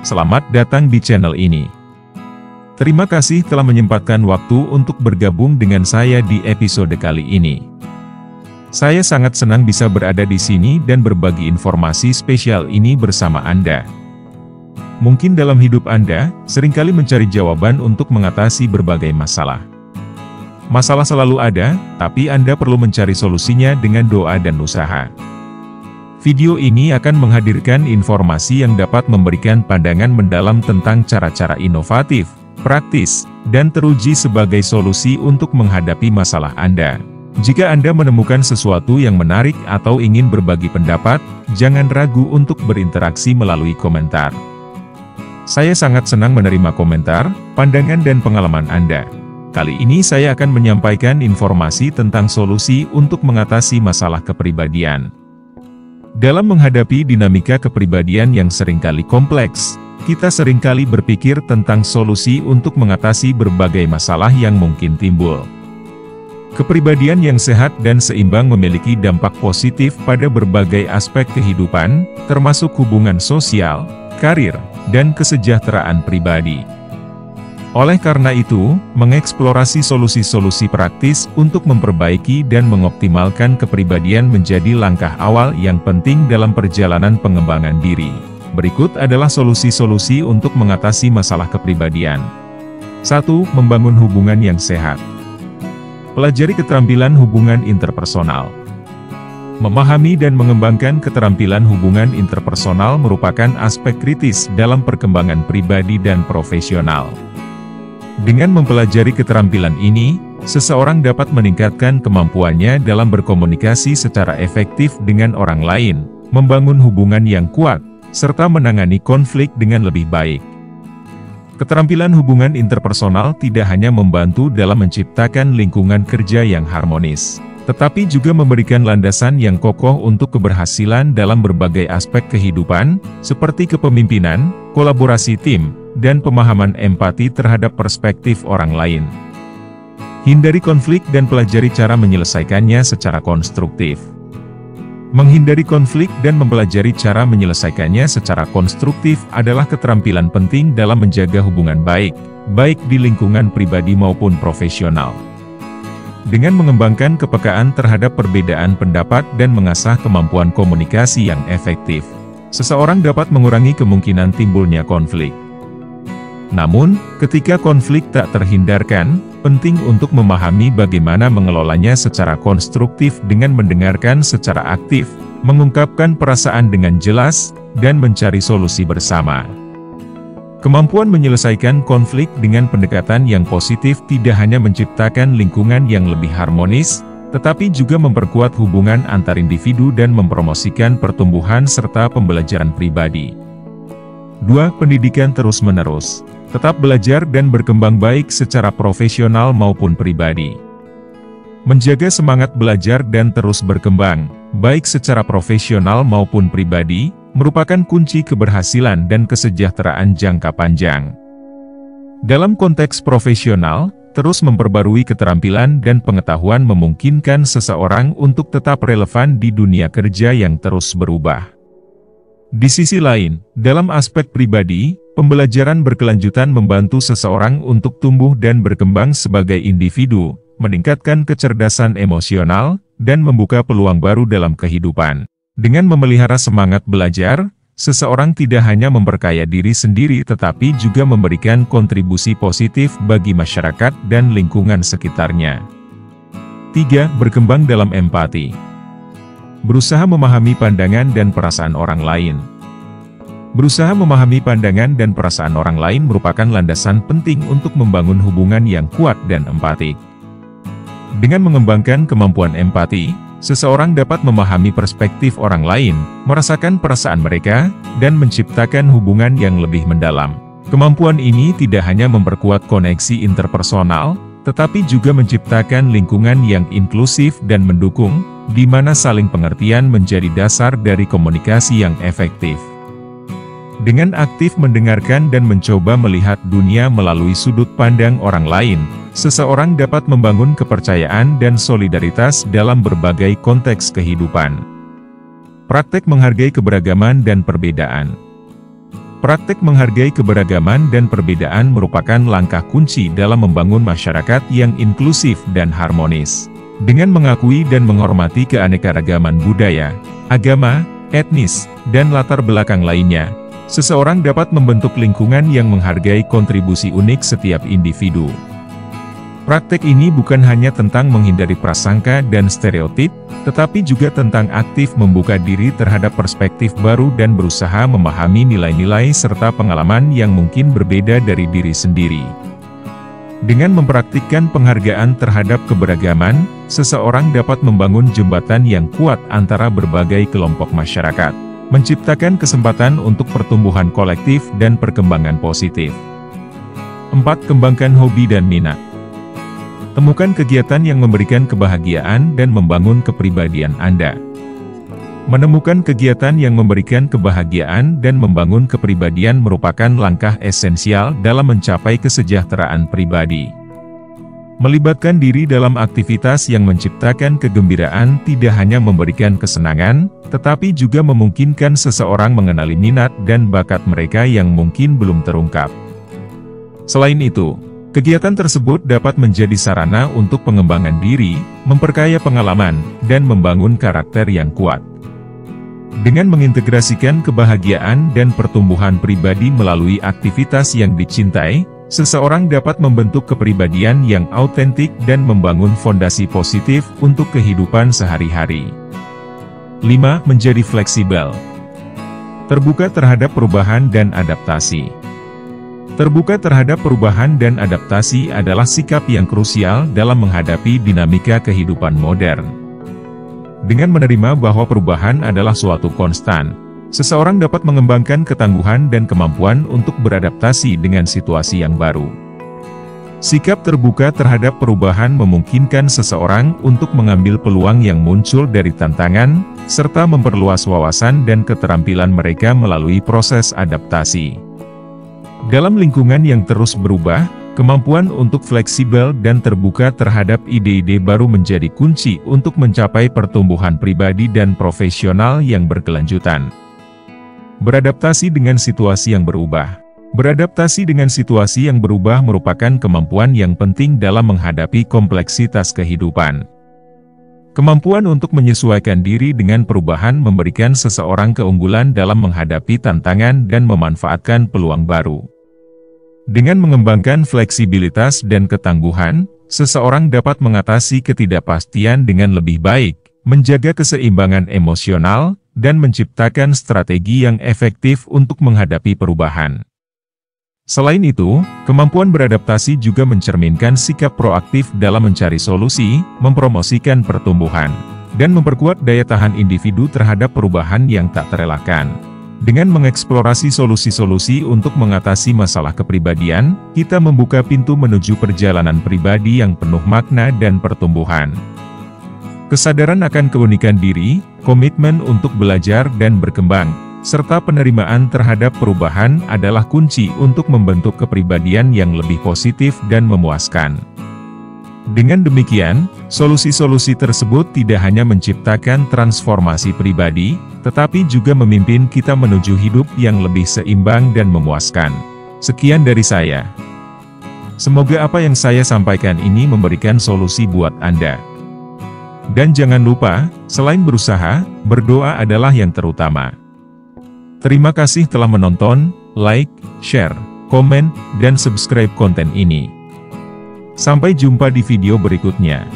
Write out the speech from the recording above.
Selamat datang di channel ini. Terima kasih telah menyempatkan waktu untuk bergabung dengan saya di episode kali ini. Saya sangat senang bisa berada di sini dan berbagi informasi spesial ini bersama Anda. Mungkin dalam hidup Anda, seringkali mencari jawaban untuk mengatasi berbagai masalah. Masalah selalu ada, tapi Anda perlu mencari solusinya dengan doa dan usaha. Video ini akan menghadirkan informasi yang dapat memberikan pandangan mendalam tentang cara-cara inovatif, praktis, dan teruji sebagai solusi untuk menghadapi masalah Anda. Jika Anda menemukan sesuatu yang menarik atau ingin berbagi pendapat, jangan ragu untuk berinteraksi melalui komentar. Saya sangat senang menerima komentar, pandangan dan pengalaman Anda. Kali ini saya akan menyampaikan informasi tentang solusi untuk mengatasi masalah kepribadian. Dalam menghadapi dinamika kepribadian yang seringkali kompleks, kita seringkali berpikir tentang solusi untuk mengatasi berbagai masalah yang mungkin timbul. Kepribadian yang sehat dan seimbang memiliki dampak positif pada berbagai aspek kehidupan, termasuk hubungan sosial, karir, dan kesejahteraan pribadi. Oleh karena itu, mengeksplorasi solusi-solusi praktis untuk memperbaiki dan mengoptimalkan kepribadian menjadi langkah awal yang penting dalam perjalanan pengembangan diri. Berikut adalah solusi-solusi untuk mengatasi masalah kepribadian. 1. Membangun hubungan yang sehat. Pelajari keterampilan hubungan interpersonal. Memahami dan mengembangkan keterampilan hubungan interpersonal merupakan aspek kritis dalam perkembangan pribadi dan profesional. Dengan mempelajari keterampilan ini, seseorang dapat meningkatkan kemampuannya dalam berkomunikasi secara efektif dengan orang lain, membangun hubungan yang kuat, serta menangani konflik dengan lebih baik. Keterampilan hubungan interpersonal tidak hanya membantu dalam menciptakan lingkungan kerja yang harmonis, tetapi juga memberikan landasan yang kokoh untuk keberhasilan dalam berbagai aspek kehidupan, seperti kepemimpinan, kolaborasi tim, dan pemahaman empati terhadap perspektif orang lain. Hindari konflik dan pelajari cara menyelesaikannya secara konstruktif. Menghindari konflik dan mempelajari cara menyelesaikannya secara konstruktif adalah keterampilan penting dalam menjaga hubungan baik di lingkungan pribadi maupun profesional. Dengan mengembangkan kepekaan terhadap perbedaan pendapat dan mengasah kemampuan komunikasi yang efektif, seseorang dapat mengurangi kemungkinan timbulnya konflik. Namun, ketika konflik tak terhindarkan, penting untuk memahami bagaimana mengelolanya secara konstruktif dengan mendengarkan secara aktif, mengungkapkan perasaan dengan jelas, dan mencari solusi bersama. Kemampuan menyelesaikan konflik dengan pendekatan yang positif tidak hanya menciptakan lingkungan yang lebih harmonis, tetapi juga memperkuat hubungan antar individu dan mempromosikan pertumbuhan serta pembelajaran pribadi. 2. Pendidikan terus-menerus. Tetap belajar dan berkembang baik secara profesional maupun pribadi. Menjaga semangat belajar dan terus berkembang, baik secara profesional maupun pribadi, merupakan kunci keberhasilan dan kesejahteraan jangka panjang. Dalam konteks profesional, terus memperbarui keterampilan dan pengetahuan memungkinkan seseorang untuk tetap relevan di dunia kerja yang terus berubah. Di sisi lain, dalam aspek pribadi, pembelajaran berkelanjutan membantu seseorang untuk tumbuh dan berkembang sebagai individu, meningkatkan kecerdasan emosional, dan membuka peluang baru dalam kehidupan. Dengan memelihara semangat belajar, seseorang tidak hanya memperkaya diri sendiri tetapi juga memberikan kontribusi positif bagi masyarakat dan lingkungan sekitarnya. 3. Berkembang dalam empati. Berusaha memahami pandangan dan perasaan orang lain. Berusaha memahami pandangan dan perasaan orang lain merupakan landasan penting untuk membangun hubungan yang kuat dan empatik. Dengan mengembangkan kemampuan empati, seseorang dapat memahami perspektif orang lain, merasakan perasaan mereka, dan menciptakan hubungan yang lebih mendalam. Kemampuan ini tidak hanya memperkuat koneksi interpersonal, tetapi juga menciptakan lingkungan yang inklusif dan mendukung, di mana saling pengertian menjadi dasar dari komunikasi yang efektif. Dengan aktif mendengarkan dan mencoba melihat dunia melalui sudut pandang orang lain, seseorang dapat membangun kepercayaan dan solidaritas dalam berbagai konteks kehidupan. Praktek menghargai keberagaman dan perbedaan. Praktek menghargai keberagaman dan perbedaan merupakan langkah kunci dalam membangun masyarakat yang inklusif dan harmonis. Dengan mengakui dan menghormati keanekaragaman budaya, agama, etnis, dan latar belakang lainnya, seseorang dapat membentuk lingkungan yang menghargai kontribusi unik setiap individu. Praktek ini bukan hanya tentang menghindari prasangka dan stereotip, tetapi juga tentang aktif membuka diri terhadap perspektif baru dan berusaha memahami nilai-nilai serta pengalaman yang mungkin berbeda dari diri sendiri. Dengan mempraktikkan penghargaan terhadap keberagaman, seseorang dapat membangun jembatan yang kuat antara berbagai kelompok masyarakat, menciptakan kesempatan untuk pertumbuhan kolektif dan perkembangan positif. 4. Kembangkan hobi dan minat. Temukan kegiatan yang memberikan kebahagiaan dan membangun kepribadian Anda. Menemukan kegiatan yang memberikan kebahagiaan dan membangun kepribadian merupakan langkah esensial dalam mencapai kesejahteraan pribadi. Melibatkan diri dalam aktivitas yang menciptakan kegembiraan tidak hanya memberikan kesenangan, tetapi juga memungkinkan seseorang mengenali minat dan bakat mereka yang mungkin belum terungkap. Selain itu, kegiatan tersebut dapat menjadi sarana untuk pengembangan diri, memperkaya pengalaman, dan membangun karakter yang kuat. Dengan mengintegrasikan kebahagiaan dan pertumbuhan pribadi melalui aktivitas yang dicintai, seseorang dapat membentuk kepribadian yang autentik dan membangun fondasi positif untuk kehidupan sehari-hari. 5. Menjadi fleksibel. Terbuka terhadap perubahan dan adaptasi. Terbuka terhadap perubahan dan adaptasi adalah sikap yang krusial dalam menghadapi dinamika kehidupan modern. Dengan menerima bahwa perubahan adalah suatu konstan, seseorang dapat mengembangkan ketangguhan dan kemampuan untuk beradaptasi dengan situasi yang baru. Sikap terbuka terhadap perubahan memungkinkan seseorang untuk mengambil peluang yang muncul dari tantangan, serta memperluas wawasan dan keterampilan mereka melalui proses adaptasi. Dalam lingkungan yang terus berubah, kemampuan untuk fleksibel dan terbuka terhadap ide-ide baru menjadi kunci untuk mencapai pertumbuhan pribadi dan profesional yang berkelanjutan. Beradaptasi dengan situasi yang berubah. Beradaptasi dengan situasi yang berubah merupakan kemampuan yang penting dalam menghadapi kompleksitas kehidupan. Kemampuan untuk menyesuaikan diri dengan perubahan memberikan seseorang keunggulan dalam menghadapi tantangan dan memanfaatkan peluang baru. Dengan mengembangkan fleksibilitas dan ketangguhan, seseorang dapat mengatasi ketidakpastian dengan lebih baik, menjaga keseimbangan emosional, dan menciptakan strategi yang efektif untuk menghadapi perubahan. Selain itu, kemampuan beradaptasi juga mencerminkan sikap proaktif dalam mencari solusi, mempromosikan pertumbuhan, dan memperkuat daya tahan individu terhadap perubahan yang tak terelakkan. Dengan mengeksplorasi solusi-solusi untuk mengatasi masalah kepribadian, kita membuka pintu menuju perjalanan pribadi yang penuh makna dan pertumbuhan. Kesadaran akan keunikan diri, komitmen untuk belajar dan berkembang, serta penerimaan terhadap perubahan adalah kunci untuk membentuk kepribadian yang lebih positif dan memuaskan. Dengan demikian, solusi-solusi tersebut tidak hanya menciptakan transformasi pribadi, tetapi juga memimpin kita menuju hidup yang lebih seimbang dan memuaskan. Sekian dari saya. Semoga apa yang saya sampaikan ini memberikan solusi buat Anda. Dan jangan lupa, selain berusaha, berdoa adalah yang terutama. Terima kasih telah menonton, like, share, komen, dan subscribe konten ini. Sampai jumpa di video berikutnya.